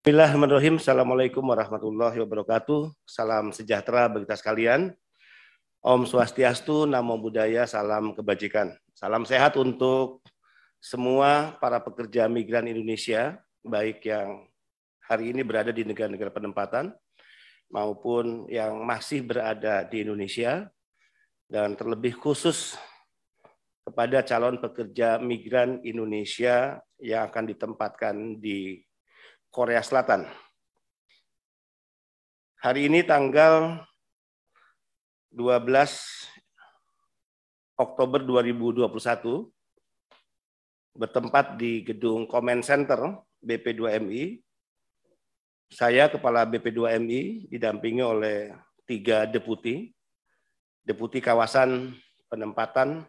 Bismillahirrahmanirrahim. Assalamualaikum warahmatullahi wabarakatuh. Salam sejahtera bagi kita sekalian. Om Swastiastu, Namo Buddhaya, salam kebajikan. Salam sehat untuk semua para pekerja migran Indonesia, baik yang hari ini berada di negara-negara penempatan maupun yang masih berada di Indonesia, dan terlebih khusus kepada calon pekerja migran Indonesia yang akan ditempatkan di Korea Selatan. Hari ini tanggal 12 Oktober 2021, bertempat di gedung Comment Center BP2MI. Saya, Kepala BP2MI, didampingi oleh 3 deputi kawasan penempatan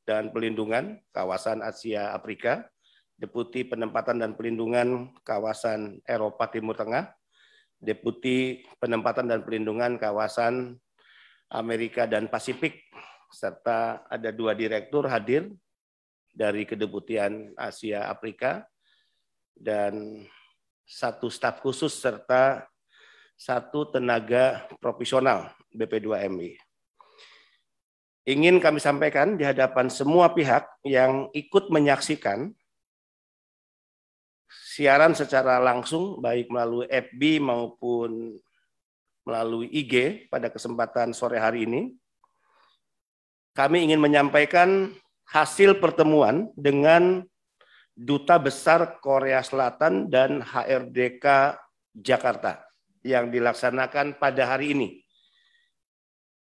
dan pelindungan kawasan Asia Afrika, Deputi Penempatan dan Pelindungan kawasan Eropa Timur Tengah, Deputi Penempatan dan Pelindungan kawasan Amerika dan Pasifik, serta ada 2 direktur hadir dari Kedeputian Asia Afrika, dan 1 staf khusus serta 1 tenaga profesional BP2MI. Ingin kami sampaikan di hadapan semua pihak yang ikut menyaksikan siaran secara langsung, baik melalui FB maupun melalui IG pada kesempatan sore hari ini. Kami ingin menyampaikan hasil pertemuan dengan Duta Besar Korea Selatan dan HRDK Jakarta yang dilaksanakan pada hari ini,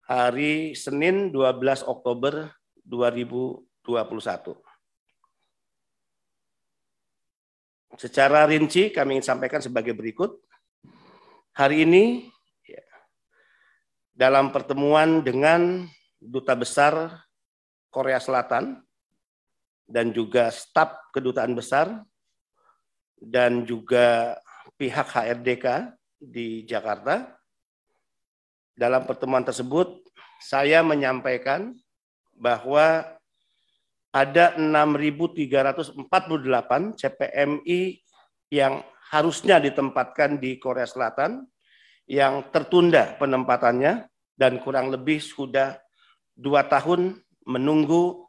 hari Senin 12 Oktober 2021. Secara rinci kami ingin sampaikan sebagai berikut. Hari ini dalam pertemuan dengan Duta Besar Korea Selatan dan juga staf kedutaan besar dan juga pihak HRDK di Jakarta. Dalam pertemuan tersebut saya menyampaikan bahwa ada 6.348 CPMI yang harusnya ditempatkan di Korea Selatan yang tertunda penempatannya, dan kurang lebih sudah 2 tahun menunggu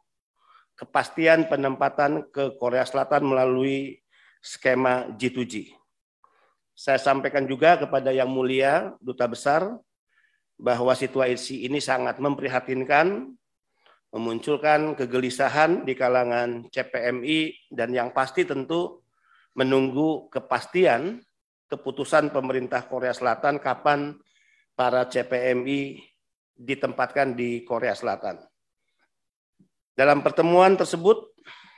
kepastian penempatan ke Korea Selatan melalui skema G2G. Saya sampaikan juga kepada Yang Mulia Duta Besar bahwa situasi ini sangat memprihatinkan, memunculkan kegelisahan di kalangan CPMI, dan yang pasti tentu menunggu kepastian keputusan pemerintah Korea Selatan kapan para CPMI ditempatkan di Korea Selatan. Dalam pertemuan tersebut,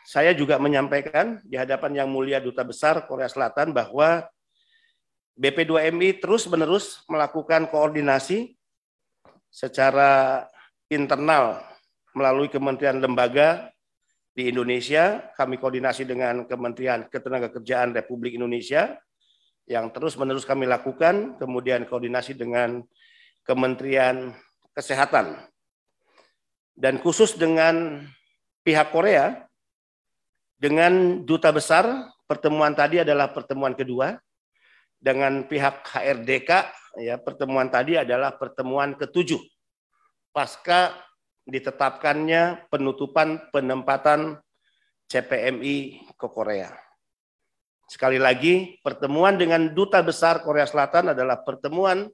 saya juga menyampaikan di hadapan Yang Mulia Duta Besar Korea Selatan bahwa BP2MI terus-menerus melakukan koordinasi secara internal melalui kementerian lembaga di Indonesia. Kami koordinasi dengan Kementerian Ketenagakerjaan Republik Indonesia yang terus-menerus kami lakukan, kemudian koordinasi dengan Kementerian Kesehatan. Dan khusus dengan pihak Korea, dengan Duta Besar, pertemuan tadi adalah pertemuan kedua. Dengan pihak HRDK, ya, pertemuan tadi adalah pertemuan ke-7 pasca ditetapkannya penutupan penempatan CPMI ke Korea. Sekali lagi, pertemuan dengan Duta Besar Korea Selatan adalah pertemuan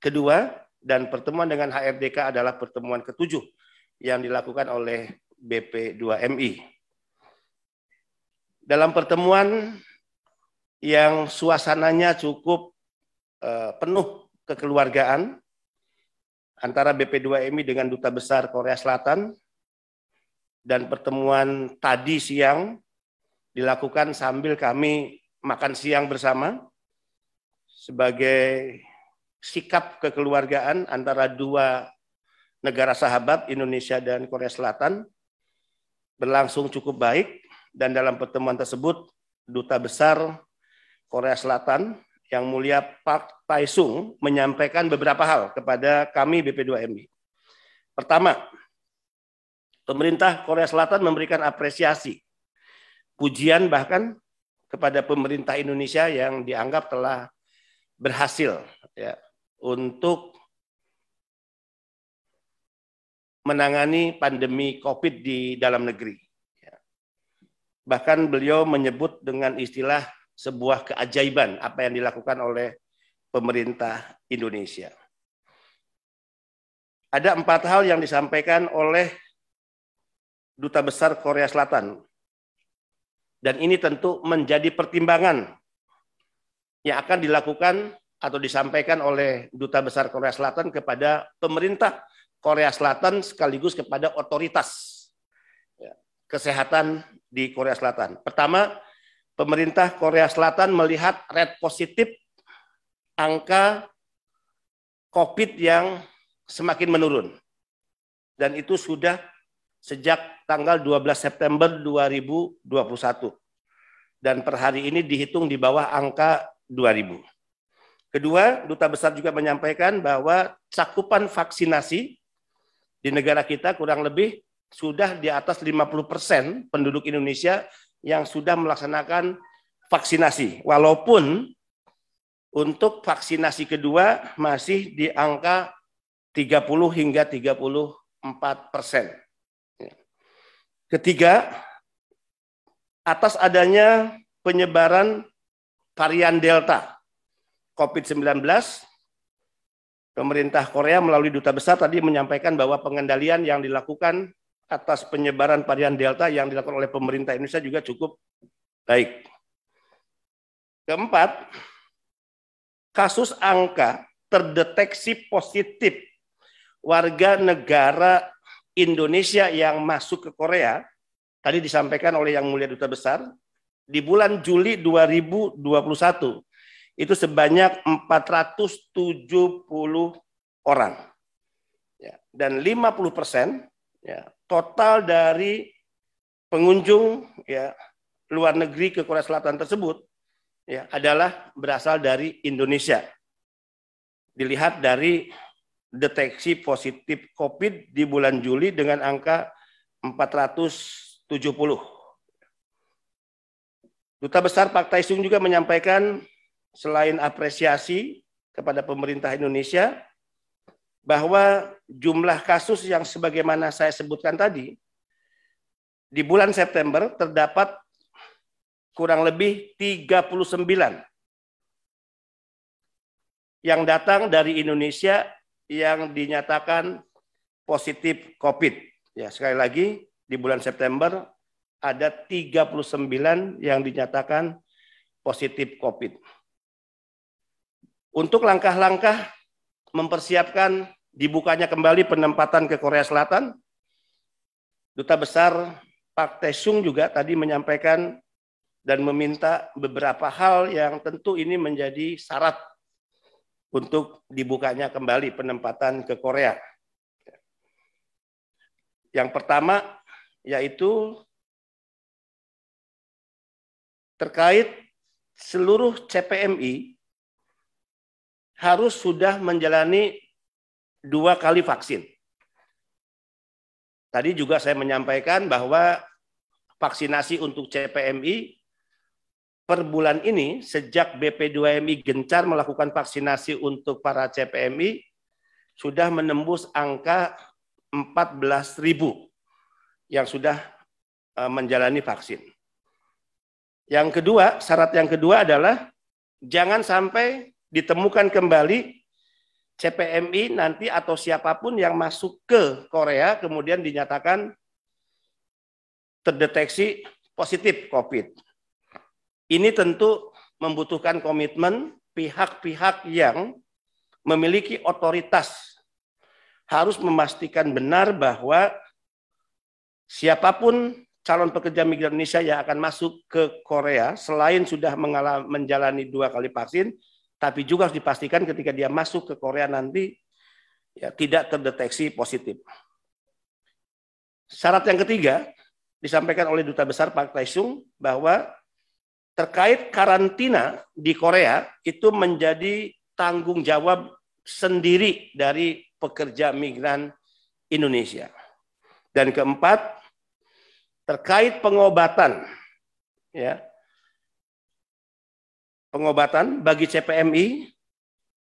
kedua, dan pertemuan dengan HRDK adalah pertemuan ke-7 yang dilakukan oleh BP2MI. Dalam pertemuan yang suasananya cukup penuh kekeluargaan antara BP2MI dengan Duta Besar Korea Selatan, dan pertemuan tadi siang dilakukan sambil kami makan siang bersama sebagai sikap kekeluargaan antara 2 negara sahabat, Indonesia dan Korea Selatan, berlangsung cukup baik. Dan dalam pertemuan tersebut Duta Besar Korea Selatan Yang Mulia Park Tae-sung menyampaikan beberapa hal kepada kami BP2MI. Pertama, pemerintah Korea Selatan memberikan apresiasi, pujian bahkan kepada pemerintah Indonesia yang dianggap telah berhasil ya untuk menangani pandemi COVID di dalam negeri. Bahkan beliau menyebut dengan istilah sebuah keajaiban apa yang dilakukan oleh pemerintah Indonesia. Ada 4 hal yang disampaikan oleh Duta Besar Korea Selatan. Dan ini tentu menjadi pertimbangan yang akan dilakukan atau disampaikan oleh Duta Besar Korea Selatan kepada pemerintah Korea Selatan sekaligus kepada otoritas kesehatan di Korea Selatan. Pertama, pemerintah Korea Selatan melihat rate positif angka COVID yang semakin menurun. Dan itu sudah sejak tanggal 12 September 2021. Dan per hari ini dihitung di bawah angka 2000. Kedua, Duta Besar juga menyampaikan bahwa cakupan vaksinasi di negara kita kurang lebih sudah di atas 50% penduduk Indonesia yang sudah melaksanakan vaksinasi. Walaupun untuk vaksinasi kedua masih di angka 30 hingga 34%. Ketiga, atas adanya penyebaran varian Delta COVID-19, pemerintah Korea melalui Duta Besar tadi menyampaikan bahwa pengendalian yang dilakukan atas penyebaran varian Delta yang dilakukan oleh pemerintah Indonesia juga cukup baik. Keempat, kasus angka terdeteksi positif warga negara Indonesia yang masuk ke Korea, tadi disampaikan oleh Yang Mulia Duta Besar, di bulan Juli 2021, itu sebanyak 470 orang. Dan 50% total dari pengunjung luar negeri ke Korea Selatan tersebut adalah berasal dari Indonesia. Dilihat dari deteksi positif COVID di bulan Juli dengan angka 470. Duta Besar Pak Taesung juga menyampaikan selain apresiasi kepada pemerintah Indonesia bahwa jumlah kasus yang sebagaimana saya sebutkan tadi di bulan September terdapat kurang lebih 39 yang datang dari Indonesia yang dinyatakan positif COVID. Ya, sekali lagi di bulan September ada 39 yang dinyatakan positif COVID. Untuk langkah-langkah mempersiapkan dibukanya kembali penempatan ke Korea Selatan, Duta Besar Pak Taesung juga tadi menyampaikan dan meminta beberapa hal yang tentu ini menjadi syarat untuk dibukanya kembali penempatan ke Korea. Yang pertama yaitu terkait seluruh CPMI harus sudah menjalani 2 kali vaksin. Tadi juga saya menyampaikan bahwa vaksinasi untuk CPMI per bulan ini sejak BP2MI gencar melakukan vaksinasi untuk para CPMI sudah menembus angka 14.000 yang sudah menjalani vaksin. Yang kedua, syarat yang kedua adalah jangan sampai ditemukan kembali CPMI nanti atau siapapun yang masuk ke Korea kemudian dinyatakan terdeteksi positif COVID. Ini tentu membutuhkan komitmen pihak-pihak yang memiliki otoritas harus memastikan benar bahwa siapapun calon pekerja migran Indonesia yang akan masuk ke Korea selain sudah menjalani 2 kali vaksin, tapi juga harus dipastikan ketika dia masuk ke Korea nanti tidak terdeteksi positif. Syarat yang ketiga disampaikan oleh Duta Besar Pak Taesung bahwa terkait karantina di Korea itu menjadi tanggung jawab sendiri dari pekerja migran Indonesia. Dan keempat, terkait pengobatan pengobatan bagi CPMI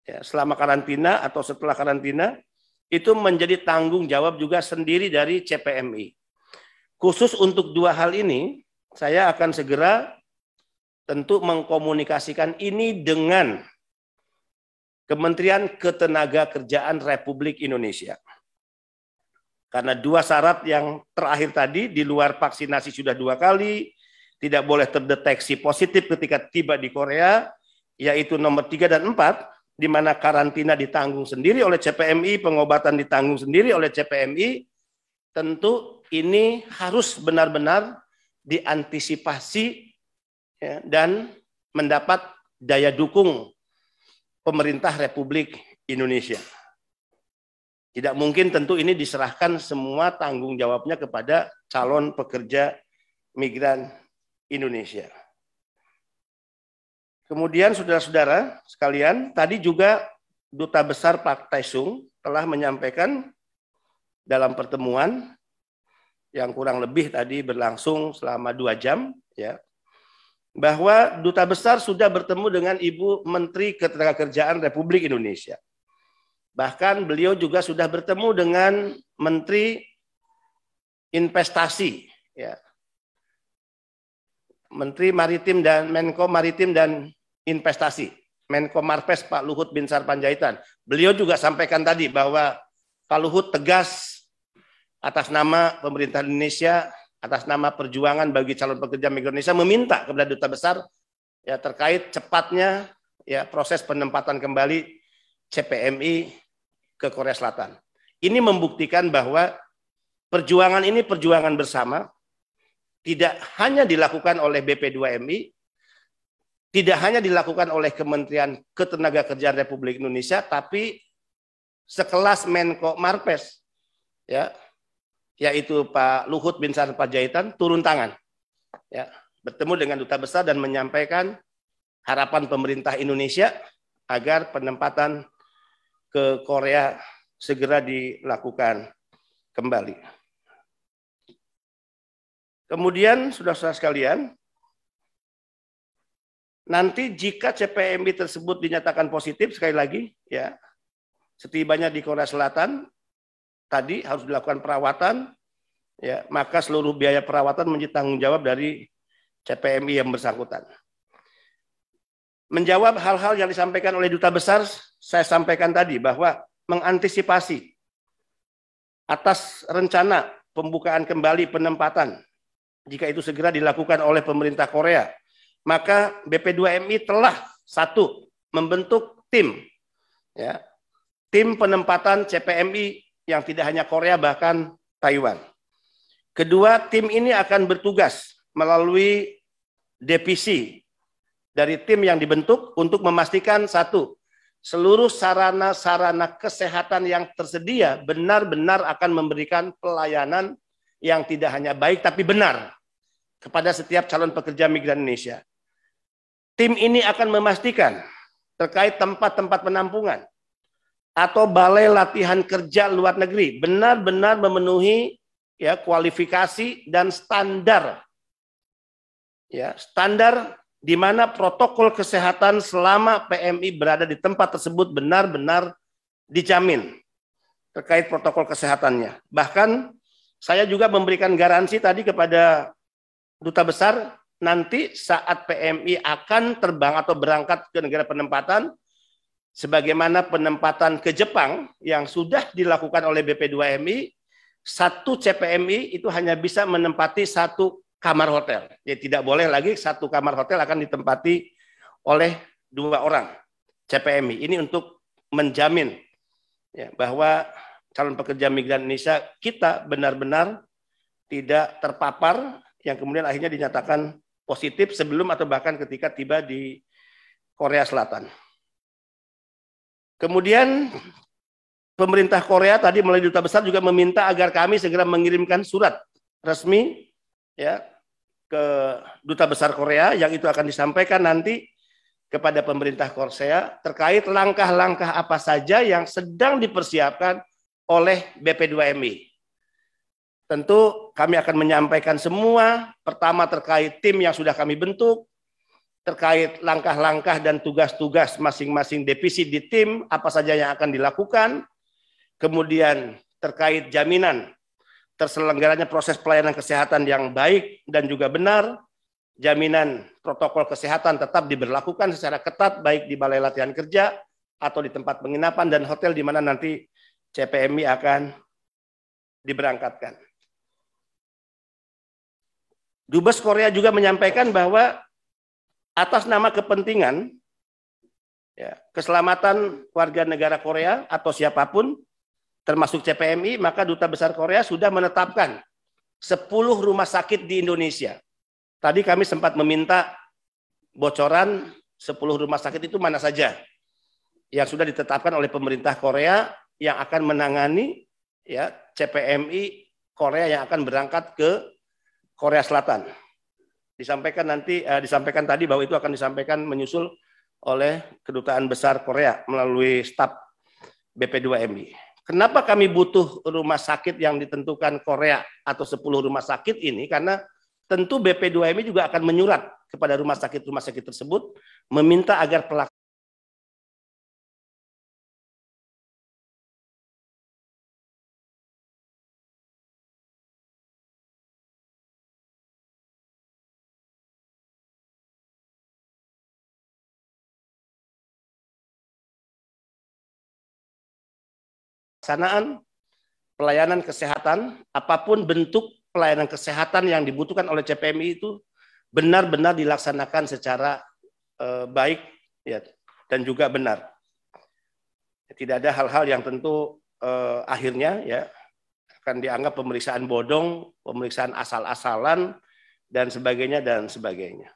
ya, selama karantina atau setelah karantina itu menjadi tanggung jawab juga sendiri dari CPMI. Khusus untuk dua hal ini, saya akan segera tentu mengkomunikasikan ini dengan Kementerian Ketenagakerjaan Republik Indonesia. Karena dua syarat yang terakhir tadi, di luar vaksinasi sudah 2 kali, tidak boleh terdeteksi positif ketika tiba di Korea, yaitu nomor 3 dan 4, di mana karantina ditanggung sendiri oleh CPMI, pengobatan ditanggung sendiri oleh CPMI, tentu ini harus benar-benar diantisipasi ya, dan mendapat daya dukung pemerintah Republik Indonesia. Tidak mungkin tentu ini diserahkan semua tanggung jawabnya kepada calon pekerja migran Indonesia. Kemudian saudara-saudara sekalian, tadi juga Duta Besar Pak Taesung telah menyampaikan dalam pertemuan yang kurang lebih tadi berlangsung selama 2 jam, ya, bahwa Duta Besar sudah bertemu dengan Ibu Menteri Ketenagakerjaan Republik Indonesia. Bahkan beliau juga sudah bertemu dengan Menteri Investasi, ya, Menteri Maritim dan Menko Maritim dan Investasi, Menko Marves Pak Luhut Binsar Panjaitan. Beliau juga sampaikan tadi bahwa Pak Luhut tegas atas nama pemerintah Indonesia, atas nama perjuangan bagi calon pekerja migran Indonesia, meminta kepada Duta Besar ya terkait cepatnya ya proses penempatan kembali CPMI ke Korea Selatan. Ini membuktikan bahwa perjuangan ini perjuangan bersama, tidak hanya dilakukan oleh BP2MI, tidak hanya dilakukan oleh Kementerian Ketenagakerjaan Republik Indonesia, tapi sekelas Menko Marves, ya, yaitu Pak Luhut Binsar Panjaitan turun tangan, ya, bertemu dengan Duta Besar dan menyampaikan harapan pemerintah Indonesia agar penempatan ke Korea segera dilakukan kembali. Kemudian saudara-saudara sekalian, nanti jika CPMI tersebut dinyatakan positif, sekali lagi ya, setibanya di Korea Selatan tadi harus dilakukan perawatan, ya, maka seluruh biaya perawatan menjadi tanggung jawab dari CPMI yang bersangkutan. Menjawab hal-hal yang disampaikan oleh Duta Besar, saya sampaikan tadi bahwa mengantisipasi atas rencana pembukaan kembali penempatan, jika itu segera dilakukan oleh pemerintah Korea, maka BP2MI telah satu, membentuk tim, ya, tim penempatan CPMI yang tidak hanya Korea, bahkan Taiwan. Kedua, tim ini akan bertugas melalui divisi dari tim yang dibentuk untuk memastikan satu, seluruh sarana-sarana kesehatan yang tersedia benar-benar akan memberikan pelayanan yang tidak hanya baik tapi benar kepada setiap calon pekerja migran Indonesia. Tim ini akan memastikan terkait tempat-tempat penampungan atau balai latihan kerja luar negeri benar-benar memenuhi ya kualifikasi dan standar, ya, standar di mana protokol kesehatan selama PMI berada di tempat tersebut benar-benar dijamin terkait protokol kesehatannya. Bahkan saya juga memberikan garansi tadi kepada Duta Besar, nanti saat PMI akan terbang atau berangkat ke negara penempatan, sebagaimana penempatan ke Jepang yang sudah dilakukan oleh BP2MI, satu CPMI itu hanya bisa menempati 1 kamar hotel. Ya, tidak boleh lagi 1 kamar hotel akan ditempati oleh 2 orang CPMI. Ini untuk menjamin ya, bahwa calon pekerja migran Indonesia kita benar-benar tidak terpapar yang kemudian akhirnya dinyatakan positif sebelum atau bahkan ketika tiba di Korea Selatan. Kemudian pemerintah Korea tadi melalui Duta Besar juga meminta agar kami segera mengirimkan surat resmi ya ke Duta Besar Korea yang itu akan disampaikan nanti kepada pemerintah Korea terkait langkah-langkah apa saja yang sedang dipersiapkan oleh BP2MI. Tentu kami akan menyampaikan semua, pertama terkait tim yang sudah kami bentuk, terkait langkah-langkah dan tugas-tugas masing-masing divisi di tim, apa saja yang akan dilakukan, kemudian terkait jaminan terselenggaranya proses pelayanan kesehatan yang baik dan juga benar, jaminan protokol kesehatan tetap diberlakukan secara ketat baik di balai latihan kerja atau di tempat penginapan dan hotel di mana nanti CPMI akan diberangkatkan. Dubes Korea juga menyampaikan bahwa atas nama kepentingan keselamatan warga negara Korea atau siapapun, termasuk CPMI, maka Duta Besar Korea sudah menetapkan 10 rumah sakit di Indonesia. Tadi kami sempat meminta bocoran 10 rumah sakit itu mana saja yang sudah ditetapkan oleh pemerintah Korea yang akan menangani CPMI Korea yang akan berangkat ke Korea Selatan. Disampaikan tadi bahwa itu akan disampaikan menyusul oleh Kedutaan Besar Korea melalui staf BP2MI. Kenapa kami butuh rumah sakit yang ditentukan Korea atau 10 rumah sakit ini? Karena tentu BP2MI juga akan menyurat kepada rumah sakit tersebut meminta agar pelaksanaan pelayanan kesehatan, apapun bentuk pelayanan kesehatan yang dibutuhkan oleh CPMI itu benar-benar dilaksanakan secara baik dan juga benar. Tidak ada hal-hal yang tentu akhirnya akan dianggap pemeriksaan bodong, pemeriksaan asal-asalan dan sebagainya dan sebagainya.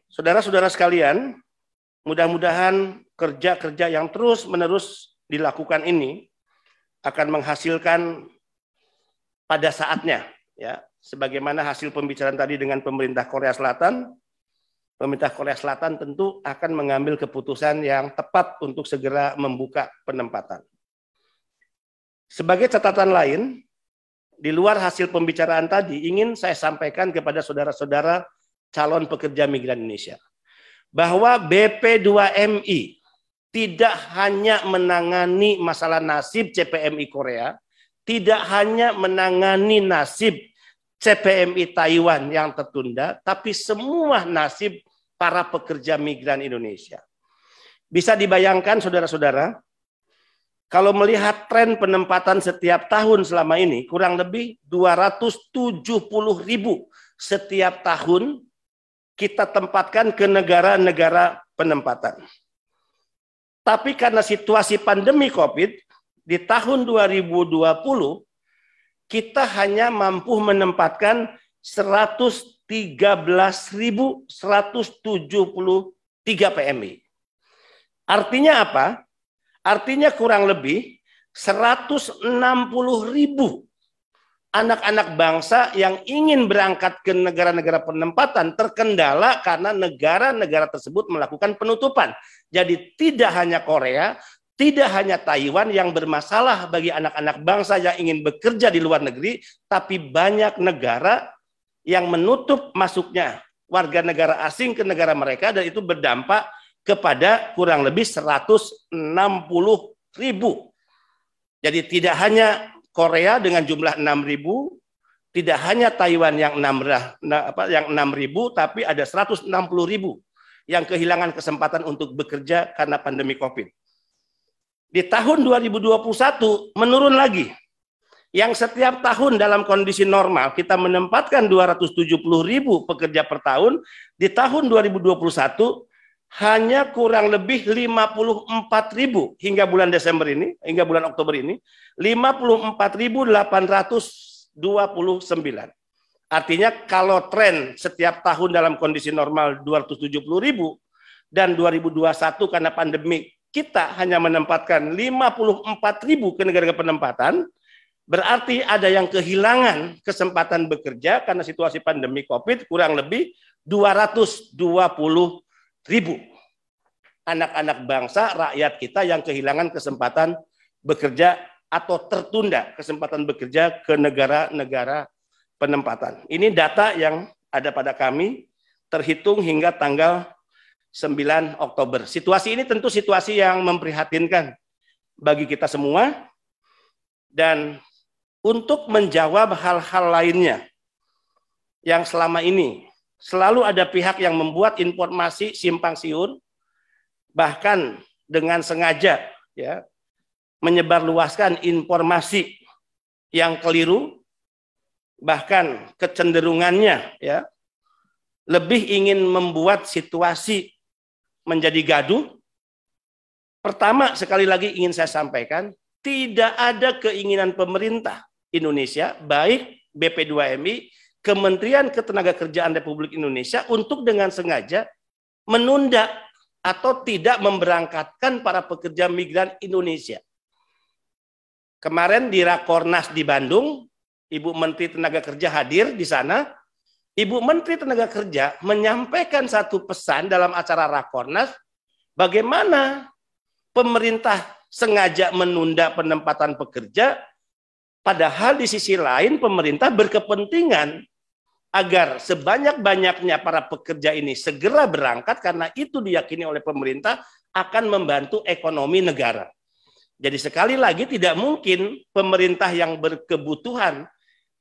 Saudara-saudara sekalian, mudah-mudahan kerja-kerja yang terus-menerus dilakukan ini akan menghasilkan pada saatnya, sebagaimana hasil pembicaraan tadi dengan pemerintah Korea Selatan. Pemerintah Korea Selatan tentu akan mengambil keputusan yang tepat untuk segera membuka penempatan. Sebagai catatan lain, di luar hasil pembicaraan tadi, ingin saya sampaikan kepada saudara-saudara calon pekerja migran Indonesia, bahwa BP2MI tidak hanya menangani masalah nasib CPMI Korea, tidak hanya menangani nasib CPMI Taiwan yang tertunda, tapi semua nasib para pekerja migran Indonesia. Bisa dibayangkan saudara-saudara, kalau melihat tren penempatan setiap tahun selama ini, kurang lebih 270.000 setiap tahun kita tempatkan ke negara-negara penempatan. Tapi karena situasi pandemi COVID, di tahun 2020, kita hanya mampu menempatkan 113.173 PMI. Artinya apa? Artinya kurang lebih 160.000 anak-anak bangsa yang ingin berangkat ke negara-negara penempatan terkendala karena negara-negara tersebut melakukan penutupan. Jadi tidak hanya Korea, tidak hanya Taiwan yang bermasalah bagi anak-anak bangsa yang ingin bekerja di luar negeri, tapi banyak negara yang menutup masuknya warga negara asing ke negara mereka, dan itu berdampak kepada kurang lebih 160.000. Jadi tidak hanya Korea dengan jumlah 6.000, tidak hanya Taiwan yang 6.000, tapi ada 160.000 yang kehilangan kesempatan untuk bekerja karena pandemi COVID. Di tahun 2021 menurun lagi. Yang setiap tahun dalam kondisi normal kita menempatkan 270.000 pekerja per tahun, di tahun 2021 hanya kurang lebih 54.000 hingga bulan Desember ini, hingga bulan Oktober ini, 54.829. Artinya kalau tren setiap tahun dalam kondisi normal 270.000 dan 2021 karena pandemi kita hanya menempatkan 54.000 ke negara penempatan, berarti ada yang kehilangan kesempatan bekerja karena situasi pandemi COVID kurang lebih 220.000 anak-anak bangsa, rakyat kita yang kehilangan kesempatan bekerja atau tertunda kesempatan bekerja ke negara-negara penempatan. Ini data yang ada pada kami terhitung hingga tanggal 9 Oktober. Situasi ini tentu situasi yang memprihatinkan bagi kita semua, dan untuk menjawab hal-hal lainnya yang selama ini selalu ada pihak yang membuat informasi simpang siur, bahkan dengan sengaja ya menyebarluaskan informasi yang keliru, bahkan kecenderungannya ya lebih ingin membuat situasi menjadi gaduh. Pertama, sekali lagi ingin saya sampaikan, tidak ada keinginan pemerintah Indonesia, baik BP2MI, Kementerian Ketenagakerjaan Republik Indonesia, untuk dengan sengaja menunda atau tidak memberangkatkan para pekerja migran Indonesia. Kemarin di Rakornas di Bandung, Ibu Menteri Tenaga Kerja hadir di sana. Ibu Menteri Tenaga Kerja menyampaikan satu pesan dalam acara Rakornas, bagaimana pemerintah sengaja menunda penempatan pekerja, padahal di sisi lain pemerintah berkepentingan agar sebanyak-banyaknya para pekerja ini segera berangkat, karena itu diyakini oleh pemerintah akan membantu ekonomi negara. Jadi sekali lagi tidak mungkin pemerintah yang berkebutuhan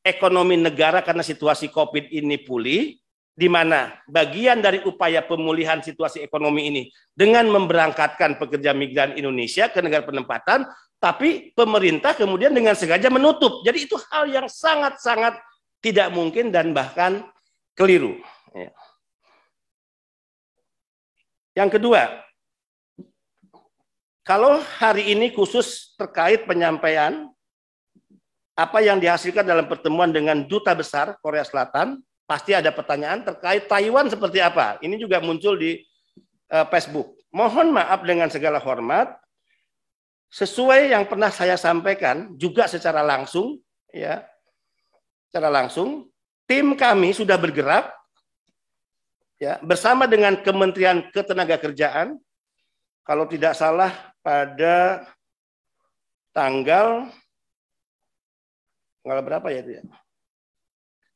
ekonomi negara karena situasi COVID ini pulih, di mana bagian dari upaya pemulihan situasi ekonomi ini dengan memberangkatkan pekerja migran Indonesia ke negara penempatan, tapi pemerintah kemudian dengan sengaja menutup. Jadi itu hal yang sangat-sangat tidak mungkin dan bahkan keliru. Yang kedua, kalau hari ini khusus terkait penyampaian apa yang dihasilkan dalam pertemuan dengan Duta Besar Korea Selatan, pasti ada pertanyaan terkait Taiwan seperti apa. Ini juga muncul di Facebook. Mohon maaf dengan segala hormat, sesuai yang pernah saya sampaikan juga secara langsung, ya, secara langsung, tim kami sudah bergerak, ya, bersama dengan Kementerian Ketenagakerjaan, kalau tidak salah pada tanggal berapa ya itu ya?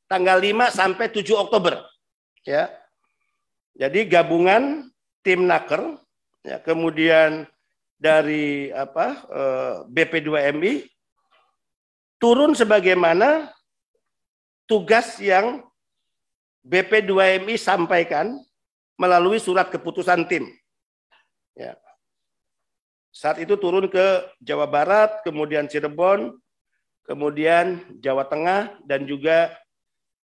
Tanggal 5 sampai 7 Oktober. Ya. Jadi gabungan tim Naker, ya, kemudian dari BP2MI turun sebagaimana tugas yang BP2MI sampaikan melalui surat keputusan tim. Ya. Saat itu turun ke Jawa Barat, kemudian Cirebon, kemudian Jawa Tengah, dan juga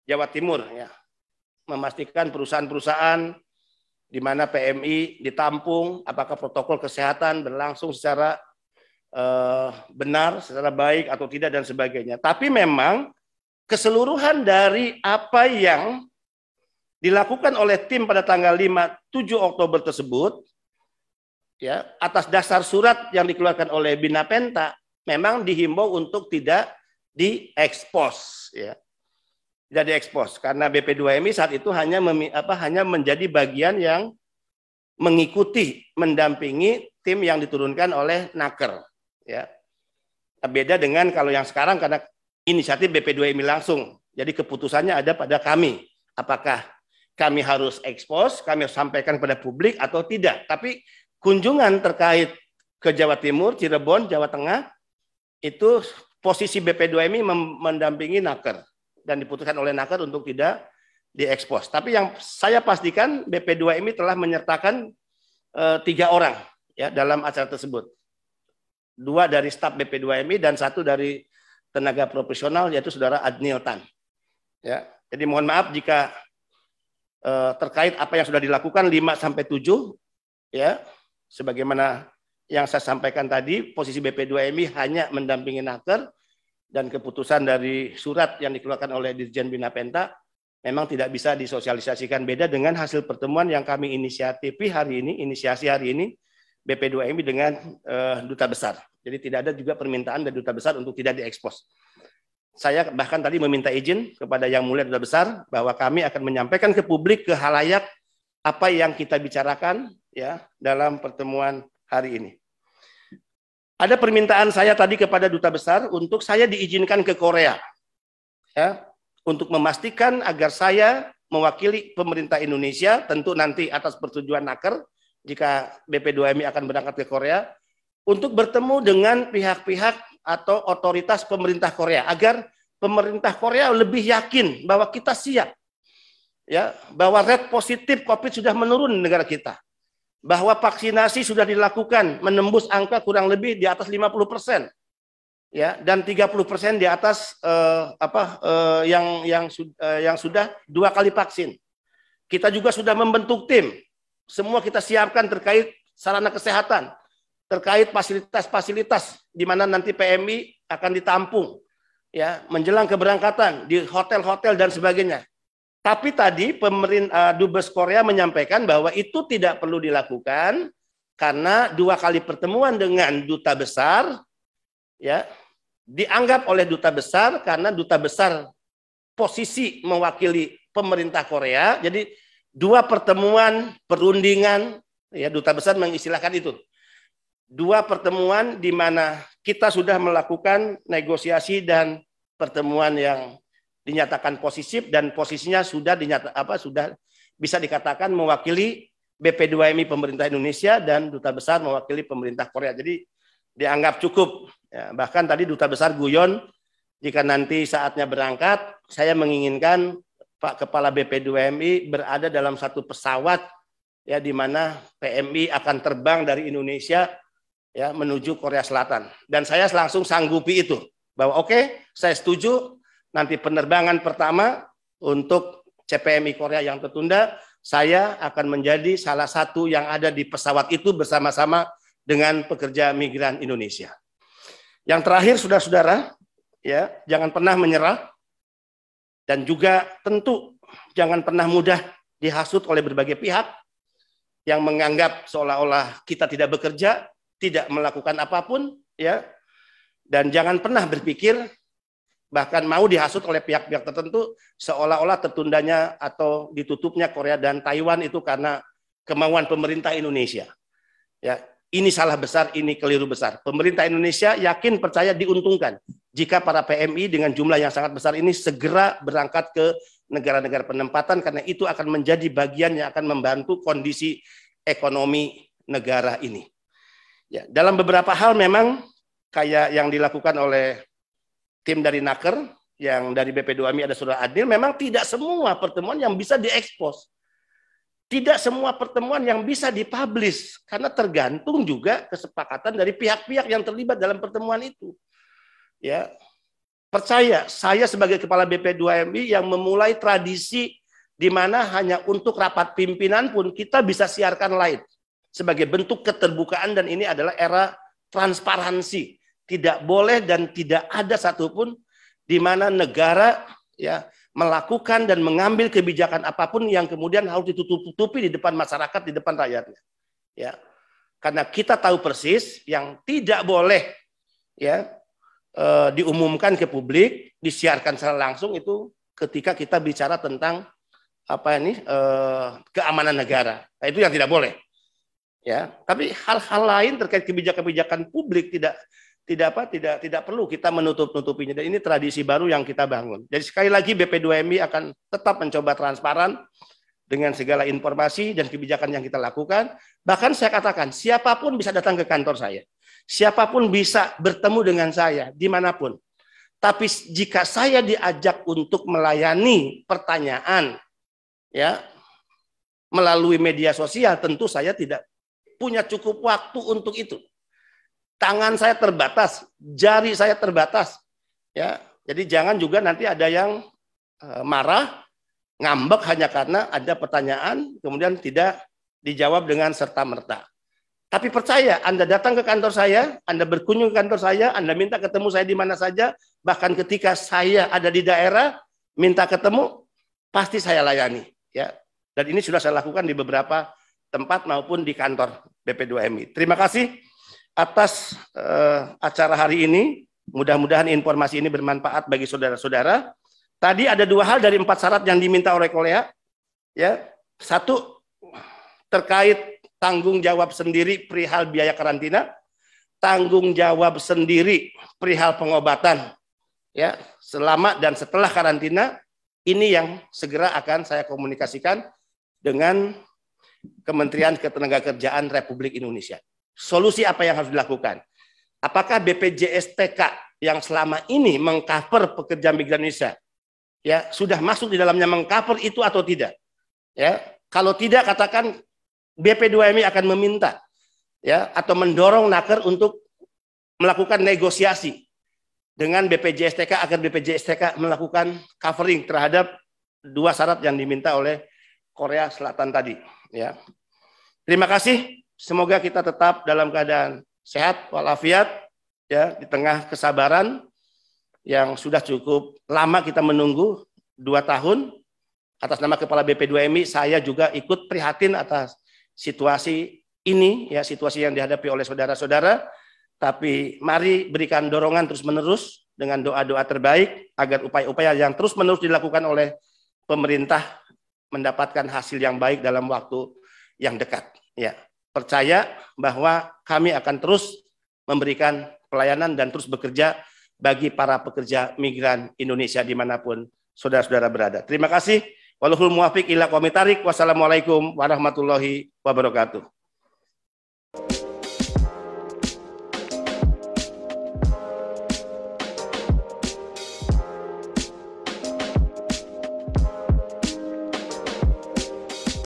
Jawa Timur, ya, memastikan perusahaan-perusahaan di mana PMI ditampung, apakah protokol kesehatan berlangsung secara benar, secara baik atau tidak, dan sebagainya. Tapi memang keseluruhan dari apa yang dilakukan oleh tim pada tanggal 5-7 Oktober tersebut, ya, atas dasar surat yang dikeluarkan oleh Binapenta, memang dihimbau untuk tidak diekspos, ya, tidak diekspos, karena BP2MI saat itu hanya menjadi bagian yang mengikuti, mendampingi tim yang diturunkan oleh Naker, ya. Beda dengan kalau yang sekarang karena inisiatif BP2MI langsung, jadi keputusannya ada pada kami, apakah kami harus ekspos, kami harus sampaikan kepada publik atau tidak. Tapi kunjungan terkait ke Jawa Timur, Cirebon, Jawa Tengah, itu posisi BP2MI mendampingi Naker dan diputuskan oleh Naker untuk tidak diekspos. Tapi yang saya pastikan BP2MI telah menyertakan 3 orang, ya, dalam acara tersebut. 2 dari staf BP2MI dan 1 dari tenaga profesional, yaitu saudara Adnil Tan. Ya, jadi mohon maaf jika terkait apa yang sudah dilakukan 5-7, ya, sebagaimana yang saya sampaikan tadi, posisi BP2MI hanya mendampingi Naker, dan keputusan dari surat yang dikeluarkan oleh Dirjen Binapenta memang tidak bisa disosialisasikan. Beda dengan hasil pertemuan yang kami inisiasi hari ini BP2MI dengan Duta Besar. Jadi tidak ada juga permintaan dari Duta Besar untuk tidak diekspos. Saya bahkan tadi meminta izin kepada Yang Mulia Duta Besar bahwa kami akan menyampaikan ke publik, ke halayak, apa yang kita bicarakan, ya, dalam pertemuan hari ini. Ada permintaan saya tadi kepada Duta Besar untuk saya diizinkan ke Korea, ya, untuk memastikan agar saya mewakili pemerintah Indonesia, tentu nanti atas persetujuan Naker, jika BP2MI akan berangkat ke Korea, untuk bertemu dengan pihak-pihak atau otoritas pemerintah Korea, agar pemerintah Korea lebih yakin bahwa kita siap, ya, bahwa rate positif COVID sudah menurun di negara kita, bahwa vaksinasi sudah dilakukan menembus angka kurang lebih di atas 50%. Ya, dan 30% di atas yang sudah 2 kali vaksin. Kita juga sudah membentuk tim. Semua kita siapkan terkait sarana kesehatan, terkait fasilitas-fasilitas di mana nanti PMI akan ditampung, ya, menjelang keberangkatan di hotel-hotel dan sebagainya. Tapi tadi Dubes Korea menyampaikan bahwa itu tidak perlu dilakukan karena 2 kali pertemuan dengan duta besar, ya, dianggap oleh duta besar karena duta besar posisi mewakili pemerintah Korea. Jadi 2 pertemuan perundingan, ya, duta besar mengistilahkan itu. 2 pertemuan di mana kita sudah melakukan negosiasi dan pertemuan yang dinyatakan positif dan posisinya sudah sudah bisa dikatakan mewakili BP2MI pemerintah Indonesia dan duta besar mewakili pemerintah Korea. Jadi dianggap cukup. Ya, bahkan tadi duta besar guyon, jika nanti saatnya berangkat, saya menginginkan Pak Kepala BP2MI berada dalam satu pesawat, ya, di mana PMI akan terbang dari Indonesia, ya, menuju Korea Selatan. Dan saya langsung sanggupi itu, bahwa oke, saya setuju, nanti penerbangan pertama untuk CPMI Korea yang tertunda, saya akan menjadi salah satu yang ada di pesawat itu bersama-sama dengan pekerja migran Indonesia. Yang terakhir, saudara-saudara, ya, jangan pernah menyerah dan juga tentu jangan pernah mudah dihasut oleh berbagai pihak yang menganggap seolah-olah kita tidak bekerja, tidak melakukan apapun, ya. Dan jangan pernah berpikir bahkan mau dihasut oleh pihak-pihak tertentu seolah-olah tertundanya atau ditutupnya Korea dan Taiwan itu karena kemauan pemerintah Indonesia. Ya, ini salah besar, ini keliru besar. Pemerintah Indonesia yakin percaya diuntungkan jika para PMI dengan jumlah yang sangat besar ini segera berangkat ke negara-negara penempatan karena itu akan menjadi bagian yang akan membantu kondisi ekonomi negara ini. Ya, dalam beberapa hal memang kayak yang dilakukan oleh tim dari Naker, yang dari BP2MI ada Saudara Adil, memang tidak semua pertemuan yang bisa diekspos. Tidak semua pertemuan yang bisa dipublish, karena tergantung juga kesepakatan dari pihak-pihak yang terlibat dalam pertemuan itu. Ya, percaya, saya sebagai Kepala BP2MI yang memulai tradisi di mana hanya untuk rapat pimpinan pun kita bisa siarkan live sebagai bentuk keterbukaan, dan ini adalah era transparansi. Tidak boleh dan tidak ada satupun di mana negara, ya, melakukan dan mengambil kebijakan apapun yang kemudian harus ditutup-tutupi di depan masyarakat, di depan rakyatnya. Ya, karena kita tahu persis yang tidak boleh, ya, diumumkan ke publik, disiarkan secara langsung itu ketika kita bicara tentang keamanan negara. Nah, itu yang tidak boleh. Ya, tapi hal-hal lain terkait kebijakan-kebijakan publik tidak perlu kita menutup-nutupinya, dan ini tradisi baru yang kita bangun. Jadi sekali lagi BP2MI akan tetap mencoba transparan dengan segala informasi dan kebijakan yang kita lakukan. Bahkan saya katakan siapapun bisa datang ke kantor saya, siapapun bisa bertemu dengan saya dimanapun. Tapi jika saya diajak untuk melayani pertanyaan, ya, melalui media sosial, tentu saya tidak punya cukup waktu untuk itu. Tangan saya terbatas, jari saya terbatas, ya. Jadi jangan juga nanti ada yang marah, ngambek hanya karena ada pertanyaan kemudian tidak dijawab dengan serta-merta. Tapi percaya, Anda datang ke kantor saya, Anda berkunjung ke kantor saya, Anda minta ketemu saya di mana saja, bahkan ketika saya ada di daerah minta ketemu, pasti saya layani, ya. Dan ini sudah saya lakukan di beberapa tempat maupun di kantor BP2MI. Terima kasih atas acara hari ini. Mudah-mudahan informasi ini bermanfaat bagi saudara-saudara. Tadi ada 2 hal dari 4 syarat yang diminta oleh Korea. Ya, 1 terkait tanggung jawab sendiri perihal biaya karantina, tanggung jawab sendiri perihal pengobatan, ya, selama dan setelah karantina, Ini yang segera akan saya komunikasikan dengan Kementerian Ketenagakerjaan Republik Indonesia. Solusi apa yang harus dilakukan? Apakah BPJS TK yang selama ini mengcover pekerja migran Indonesia ya sudah masuk di dalamnya mengcover itu atau tidak? Ya, kalau tidak katakan BP2MI akan meminta ya atau mendorong Naker untuk melakukan negosiasi dengan BPJS TK agar BPJS TK melakukan covering terhadap dua syarat yang diminta oleh Korea Selatan tadi ya. Terima kasih, semoga kita tetap dalam keadaan sehat walafiat ya di tengah kesabaran yang sudah cukup lama kita menunggu 2 tahun. Atas nama Kepala BP2MI saya juga ikut prihatin atas situasi ini ya, situasi yang dihadapi oleh saudara-saudara. Tapi mari berikan dorongan terus-menerus dengan doa-doa terbaik agar upaya-upaya yang terus-menerus dilakukan oleh pemerintah mendapatkan hasil yang baik dalam waktu yang dekat. Ya, percaya bahwa kami akan terus memberikan pelayanan dan terus bekerja bagi para pekerja migran Indonesia dimanapun saudara-saudara berada. Terima kasih. Wallahul muwaffiq ila aqwamit thoriq. Wassalamualaikum warahmatullahi wabarakatuh.